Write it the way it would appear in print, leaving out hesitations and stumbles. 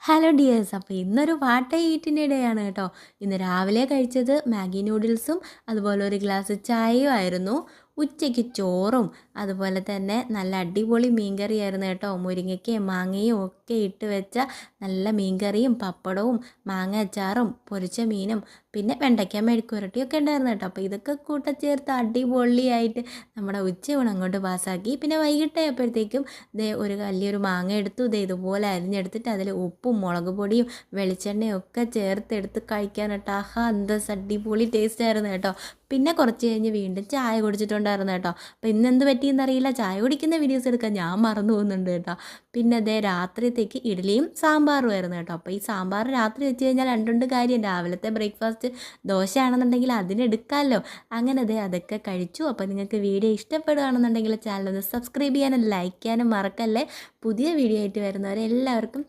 Hello dears. അപ്പോൾ ഇന്നൊരു വാട്ട ഈറ്റിൻ്റെ day ആണ് കേട്ടോ. ഇന്ന് രാവിലെ കഴിച്ചത് മാഗി നൂഡിൽസും അതുപോലെ ഒരു ഗ്ലാസ് ചായയും ആയിരുന്നു. ഉച്ചയ്ക്ക് ചോറും അതുപോലെ തന്നെ നല്ല അടിപൊളി മീൻകറിയായിരുന്നു കേട്ടോ. മുരിങ്ങയ്ക്കയും മാങ്ങയും ഒക്കെ ഇട്ട് വെച്ച നല്ല മീൻകറിയും പപ്പടവും മാങ്ങ അച്ചാറും പൊരിച്ച മീനും പിന്നെ വെണ്ടയ്ക്ക മെഴുക്കുരട്ടിയും ഒക്കെ ഉണ്ടായിരുന്നു കേട്ടോ. അപ്പോൾ ഇതൊക്കെ കൂട്ടച്ചേർത്ത് അടിപൊളിയായിട്ട് നമ്മുടെ ഉച്ചയൂണ് അങ്ങോട്ട് പാസ്സാക്കി. പിന്നെ വൈകിട്ടായപ്പോഴത്തേക്കും ദേ വലിയൊരു മാങ്ങ എടുത്തു. ദേ ഇതുപോലെ അരിഞ്ഞെടുത്തിട്ട് അതിൽ ഉപ്പും മുളക് പൊടിയും വെളിച്ചെണ്ണയും ഒക്കെ ചേർത്തെടുത്ത് കഴിക്കാനായിട്ട് ആഹാ എന്താ അടിപൊളി ടേസ്റ്റ് ആയിരുന്നു കേട്ടോ. പിന്നെ കുറച്ച് കഴിഞ്ഞ് വീണ്ടും ചായ കുടിച്ചിട്ടുണ്ടായിരുന്നു കേട്ടോ. അപ്പോൾ ഇന്നെന്ത് പറ്റിയെന്നറിയില്ല, ചായ കുടിക്കുന്ന വീഡിയോസ് എടുക്കാൻ ഞാൻ മറന്നു പോകുന്നുണ്ട് കേട്ടോ. പിന്നെ അതേ രാത്രിയത്തേക്ക് ഇഡ്ഡലിയും സാമ്പാറും ആയിരുന്നു കേട്ടോ. അപ്പോൾ ഈ സാമ്പാർ രാത്രി വെച്ച് കഴിഞ്ഞാൽ രണ്ടുണ്ട് കാര്യം. രാവിലത്തെ ബ്രേക്ക്ഫാസ്റ്റ് ദോശയാണെന്നുണ്ടെങ്കിൽ അതിനെടുക്കാമല്ലോ. അങ്ങനെ അതേ അതൊക്കെ കഴിച്ചു. അപ്പോൾ നിങ്ങൾക്ക് വീഡിയോ ഇഷ്ടപ്പെടുകയാണെന്നുണ്ടെങ്കിൽ ചാനൽ ഒന്ന് സബ്സ്ക്രൈബ് ചെയ്യാനും ലൈക്ക് ചെയ്യാനും മറക്കല്ലേ. പുതിയ വീഡിയോ ആയിട്ട് വരുന്നവരെ എല്ലാവർക്കും